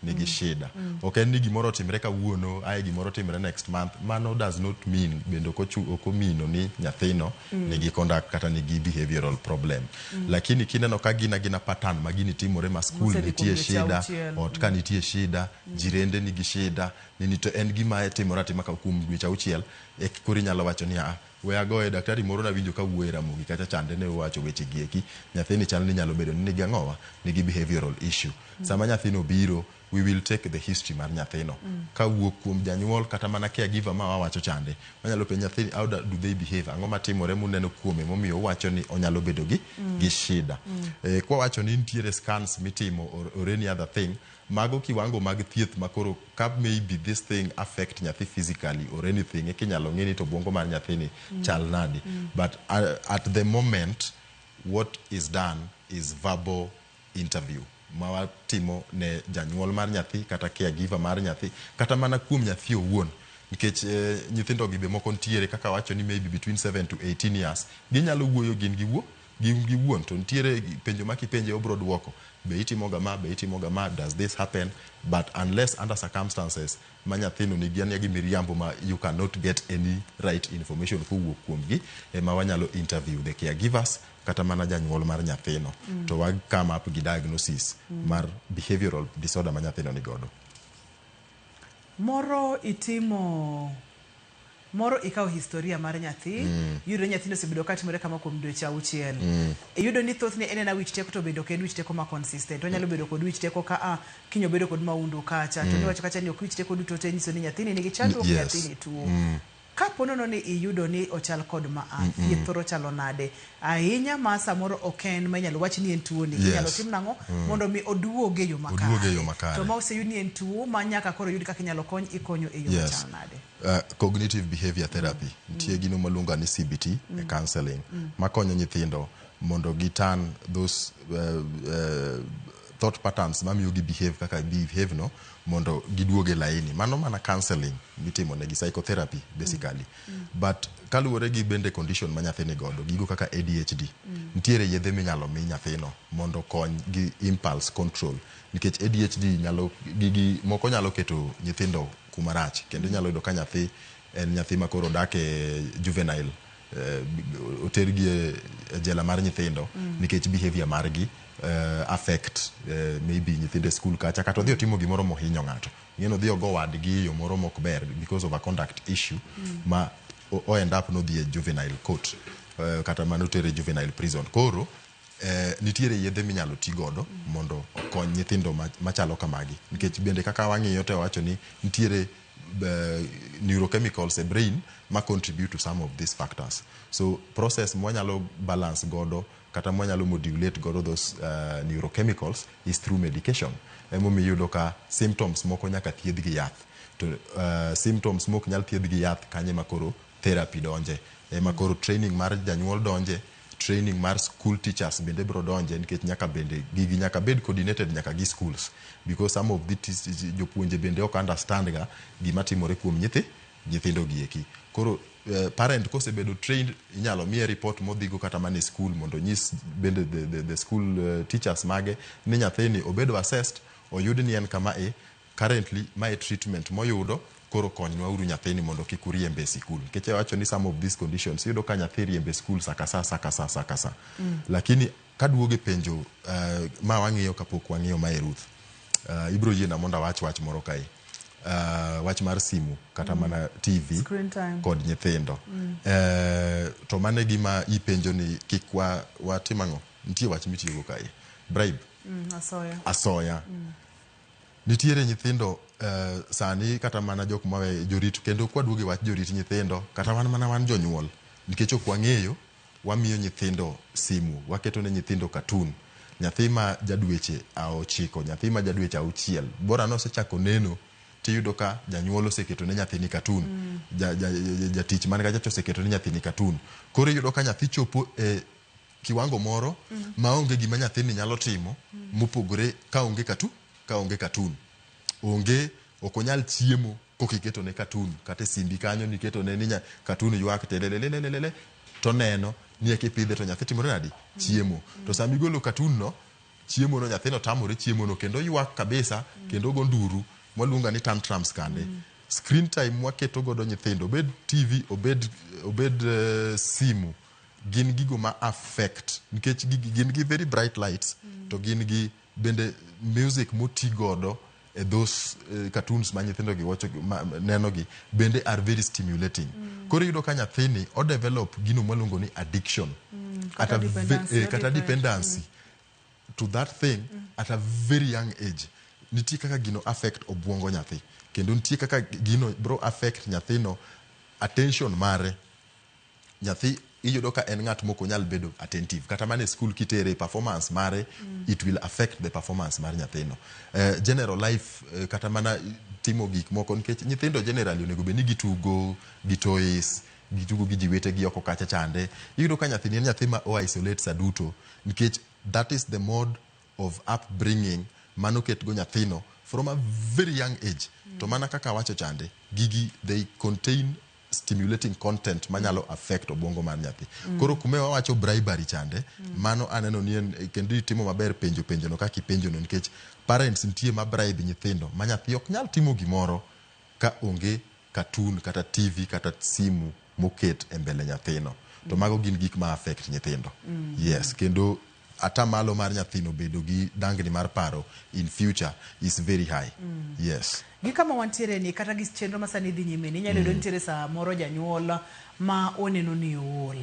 nigi shida ok en ni gimoro timre kawuono ae gimoro timre next month mano does not mean bendo okomino ni nyathino nigi conduct kata nigi behavioral problem lakini kineno ka gina pattern ma gini timore ma school nitie shida ot ka nitie shida jirende nigi shida nini to en gima timore atima ka kuom dweche 6 e koro inyalo wacho ni we agoye daktari moro na winjo ka wuoye Ramogi kacha chande ne wacho weche gieki nyathini chal ni nyalo bedo ni nigi ang'owa nigi behavioral issue sama nyathino biro we will take the history mar nyathino ka wuok kuom janyuol kata mana caregiver ma wawacho chande wanyalo penjo nyathini how do they behave ang'o matimore muneno kuome momiyo wacho ni onyalo bedo gi shida kwa wacho ni nitiere scans mitimo or any other thing mago kiwango mag thieth makoro ka maybe this thing affect nyathi physically or anything kinyalo ng'eni to bwongo mar nyathini chal nadi but at the moment what is done is verbal interview ma watimo ne janyuol mar nyathi kata caregiver mar nyathi kata mana kuom nyathi owuon nikech nyithindo gi be moko ntiere kaka wacho ni maybe between 7 to 18 years ginyalo wuoyo gin giwuon to ntiere penjo makipenje obro duoko be itimoga ma does this happen but unless under circumstances ma nyathino nigi ania gi miriambo ma you cannot get any right information kowuok kuomgi ma wanyalo interview the caregivers kata mana janyuol mar nyathino to wa come up gi diagnosis mar behavioral disorder ma nyathino ni godo moro ikawo historia mar nyathi yudo nyathino osebedo ka timore kama kuom dweche 6 yudo ni thothne en wich teko to bedo ken wich teko ma consistent onyalo bedo kod wich teko ka kinyo bedo kod maundu kacha to niwacho kacha ni ok wich teko duto te nyiso ni nyathini nigi chandruok nyathini tuo ka ponono ni iyudo ni ochal kod ma thieth thoro chalo nade ahinya ma samoro oken ma inyalo wach ni en tuo ni inyalo tim nang'o mondo mi oduoge yo makare to ma oseyud ni en tuo ma nyaka koro yud kaka inyalo kony ikonyo e yo chal nade cognitive behavior therapy nitie gino maluongo ni CBT counseling makonyo nyithindo mondo gitan those thought patterns mamiyo gi behave kaka behave no mondo giduoge laini mano mana counseling mitimo ne gi psychotherapy basically but kaluwore gi bende condition ma nyathini godo gigo kaka ADHD nitiere yedhe minyalo mi nyathino mondo kony gi impulse control nikech ADHD nyalo gigi moko nyalo keto nyithindo kuma rach kendo nyalo yudo ka nyathi en nyathi makoro dak e juvenile otergi e jela mar nyithindo nikech behavior margi affect maybe nyithindo school kacha kata odhi otimo gimoro mohinyo ng'ato ng'eno odhi ogo wadgi yo moro mok ber because of a conduct issue ma o end up no dhi e juvenile court kata mano tere juvenile prison koro nitiere yedhe minyalo ti godo mondo okony nyithindo machalo kamagi nikech bende kaka wang'iyo te wacho ni nitiere neurochemicals e brain ma contribute to some of these factors so process mwanyalo balance godo kata mwanyalo modulate godo those neurochemicals is through medication emomiyudo ka symptoms moko nyaka thiedh gi yath to symptoms mok nyal thiedh gi yath kanye makoro therapy donje makoro training mar janyuol donje training mar school teachers bende bro donje nikech nyaka bende gigi nyaka bed coordinated nyaka gi schools because some of the jopuonje bende ok understand ga gima timore kuom nyithindo gieki koro parent kosebedo trained inyalo miye report modhigo kata mane school mondo nyis bende the school teachers mage ni nyathini obedo assessed oyud ni en kama currently my treatment moyudo koro konywa uru nyathini mondo kik uriembe sikul keche wacho ni some of these conditions yudo ka nyathi riembe skul sakasa lakini kaduoge penjo ma wang'iyo kapok wang'iyo mae Ruth ibro yiena mondo wach moro kae wach mar simu kata mana TV kod nyithindo to mane gima ipenjo ni kik watimango nitie wach mitiyogo kae bribe asoya nitiere nyithindo sani kata mana jok mawe jorit kendo kwaduoge wach jorit nyithindo kata wan jonyuol nikech ok wang'eyo wamiyo nyithindo simu waketo ne nyithindo cartoon nyathi ma jadweche 9 nyathi ma jadweche 6 bora nosechako neno tiyudo ka janyuol oseketo ne nyathini katun jatich mane ka jacho oseketo ne nyathini katun koro iyudo ka nyathi chopo e kiwango moro maonge gima nyathini nyalo timo mopogore ka onge katun onge okonyal chiemo kokiketo ne katun kata simbi kanyo niketo ne ninya katun ywak telelelelele to neno ni ekipidhe to nyathi timore nadi chiemo to sami golo katun no chiemo no nyathino tamore chiemo no kendo ywak kabisa kendo go nduru mwaluonga ni tantrums kande screen time mwaketo godo nyithindo obed TV obed simu gin gigo ma affect nikech gin gi very bright lights to gin gi bende music moti godo e those cartoons ma nyithindo gi wacho neno gi bende are very stimulating koro yudo ka nyathini o develop gino mwaluongo ni addiction kata dependency to that thing at a very young age nitie kaka gino affect obwongo nyathi kendo nitie kaka gino bro affect nyathino attention mare nyathi iyudo ka en ng'at moko nyal bedo attentive kata mane school kitere performance mare it will affect the performance mar nyathino general life kata mana timo gik moko nikech nyithindo generally onego bed ni gitugo gi toys gitugo gi jiwete gi oko kacha chande iyudo ka nyathini en nyathi ma o isolate saduto nikech that is the mode of upbringing manoket go nyathino from a very young age to mana kaka wacho chande gigi they contain stimulating content manyalo affect obwongo mar nyathi koro kume wawacho bribery chande mano aneno ni kendo itimo maber penjo no kaka ipenjo no nikech parents nitie ma bribe nyithindo ma nyathi ok nyal timo gimoro ka onge cartoon kata TV kata simu moket e mbele nyathino to mago gin gik ma affect nyithindo yes kendo atamalo mar nyathino bedo gi dangni mar paro in future is very high yes gi kama wantiere ni kata gi chenro masani dhi nyime ni nyalo nitiere saa moro janyuol ma oneno ni ool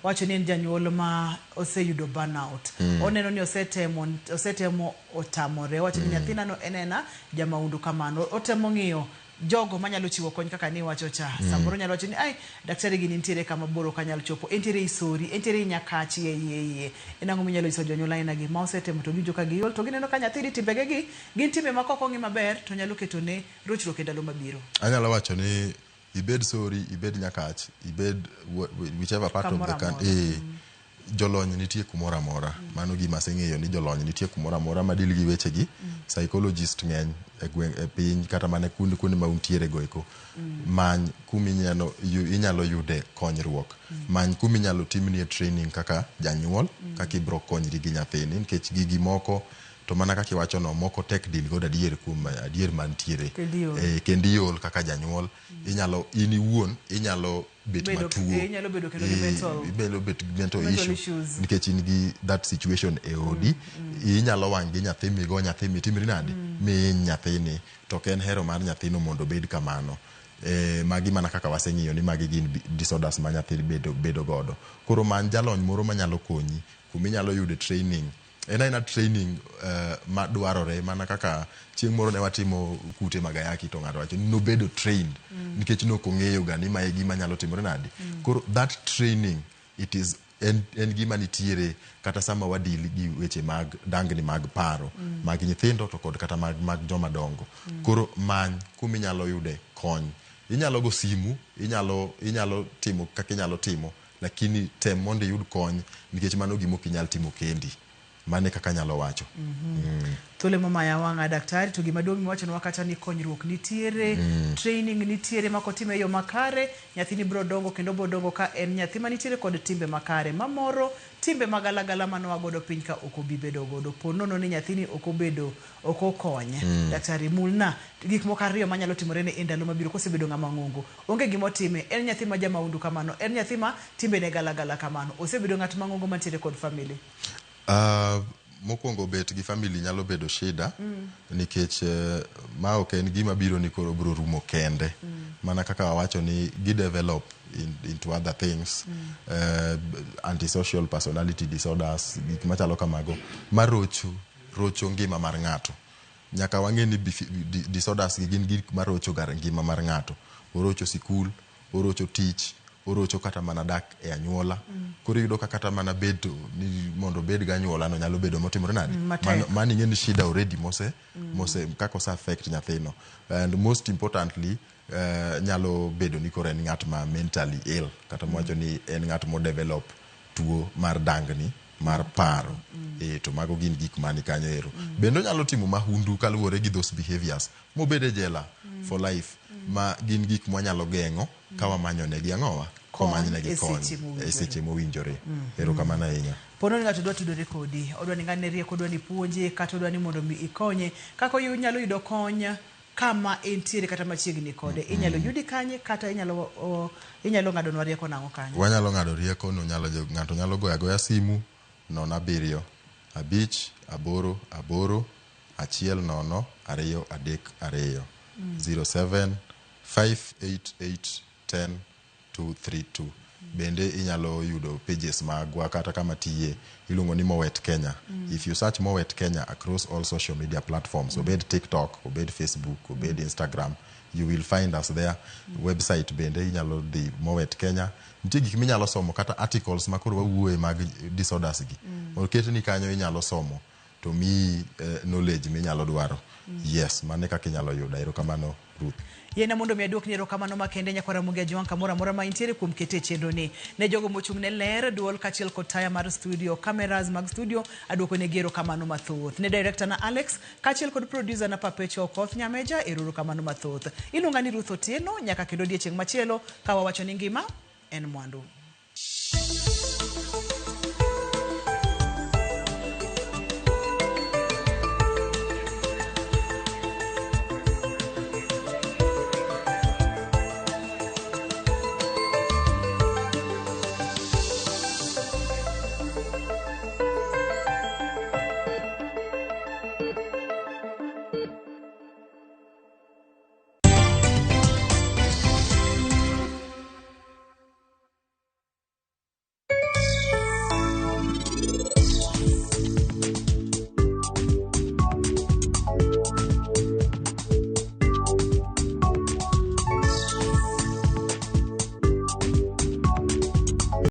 wacho ni en janyuol ma oseyudo burnout oneno ni osetemo otamore wacho ni nyathina no enena jamaundu kamano otemo ng'iyo jogo manyalo chiwo kony kaka ni wacho cha samoro nyalo wacho ni ai daktari gini nitiere kama boro kanyalo chopo entiere isori entiere nyakachi ye enango minyalo iso jonyuol aina gi ma osetemo to gijo ka giol to gineno ka nyathiri timbege gi gin timbe makoko ngi maber to nyalo keto ne rochruok e ndalo mabiro anyalo wacho ni ibed sori ibed nyakach ibed whichever part of the country jolony nitie kumora mora mano gima aseng'eyo ni jolony nitie kumora mora ma deal gi weche gi psychologist ng'eny e piny kata mane kuonde ma untiere go eko many inyalo yude konyruok many inyalo timnie training kaka janyuol kaka ibro konyri gi nyathini nikech gigi moko to mana kaka iwacho no moko tek deal god adier mantiere kendo iol kaka janyuol in iwuon inyalo bet matuo inyalo bedo kendo gi mental issues nikech in gi that situation e odi inyalo wang' gi nyathi migo nyathi mitimri nadi mi nyathini to ken hero mar nyathino mondo bed kamano magi mana kaka waseng'iyo ni magi gin disorders ma nyathi bedo godo koro man jalony moro manyalo konyi kuma inyalo yude training ena training ma dwarore mana kaka chieng' moro ne watimo kute magayaki to ng'ato wacho no bedo trained nikech no kong'eyo ga ni mae gima nyalo timore nadi koro that training it is en gima nitiere kata sama wadili gi weche mag dangni mag paro mag nyithindo to kod kata mag joma dongo koro many kuma inyalo yude kony inyalo go simu inyalo timo kaka inyalo timo lakini tem mondo yud kony nikech mano gima ok inyal timo kendi mane kaka nyalo wacho tole mama ya wanga daktari to gima duong' wacho ni wakata ni konyruok nitiere training nitiere makotime yo makare nyathini bro dongo kendo bodongo ka en nyathi manitiere kod timbe makare mamoro timbe magalagala mano wagodo piny ka okobi bedo godo ponono ni nyathini okobedo okokonye daktari mulna gik moko ariyo manyalo timore ne endalo mabiro kosebedo ng'ama ng'ongo onge gimo time en nyathi ma jamaundu kamano en nyathi ma timbe ne galagala kamano osebedo ng'at mang'ongo mantiere kod family mokwongo bet gi family nyalo bedo shida nikech ma ok en gima biro ni koro bro rumo kende mana kaka wawacho ni gi develop into other things antisocial personality disorders gik machalo kamago marocho ngima mar ng'ato nyaka wang'e ni disorders gin gik marocho gar ngima mar ng'ato orocho sikul orocho tich orocho kata mana dak e anyuola koro yudo ka kata mana bedo ni mondo bed ga anyuola no nyalo bedo motimore nade mani ngeni shida already mose kako sa affect nyathino and most importantly nyalo bedo ni koro en ng'at ma mentally ill kata mwacho ni en ng'at mo develop tuo mar dangni mar paro to mago gin gik mani kanyo ero bendo nyalo timo mahundu kaluwore gi those behaviors mobede jela for life ma gin gik mwanyalo geng'o kawa manyo ne gi ang'owa komanyne gi kony e seche mowinjore ero kamana ahinya pono ni ng'ato dwa tudore kodi odwa ni ng'ane rieko odwa ni puonje kata odwa ni mondo mi ikonye kako nyalo yudo kony kama entiere kata machiegni kode inyalo yudi kanye kata inyalo ng'adonwa rieko nang'o kanye wanyalo ng'ado rieko no ng'ato nyalo goya simu 07 5 8 8 1 0 2 3 2 07 588 10 232 bende inyalo yudo pages magwa kata kama tiye iluongo ni Mowet Kenya. If you search Mowet Kenya across all social media platforms, obed TikTok, obed Facebook, obed Instagram, you will find us there. Website bende inyalo di Mowet Kenya. Nitie gik minyalo somo kata articles makoro wawuoye mag disorders gi. Oket ni kanyo inyalo somo to mi knowledge minyalo dwaro. Yes, mane kaka inyalo yuda erokamano Ruth. Yena mondo mi aduok ni erokamano makende nyakwara Mugia Jwang kamora mora ma intiere kuom kete chenro ni ne jogo mochung' ne ler duol kachiel kod taya mar studio cameras mag studio aduoko ne erokamano mathoth ne director na Alex kachiel kod producer na Perpetual Koth Nyameja erokamano mathoth iluonga ni Ruth Otieno nyaka kendo odiechieng' machielo ka wawacho ni ngima en mwandu.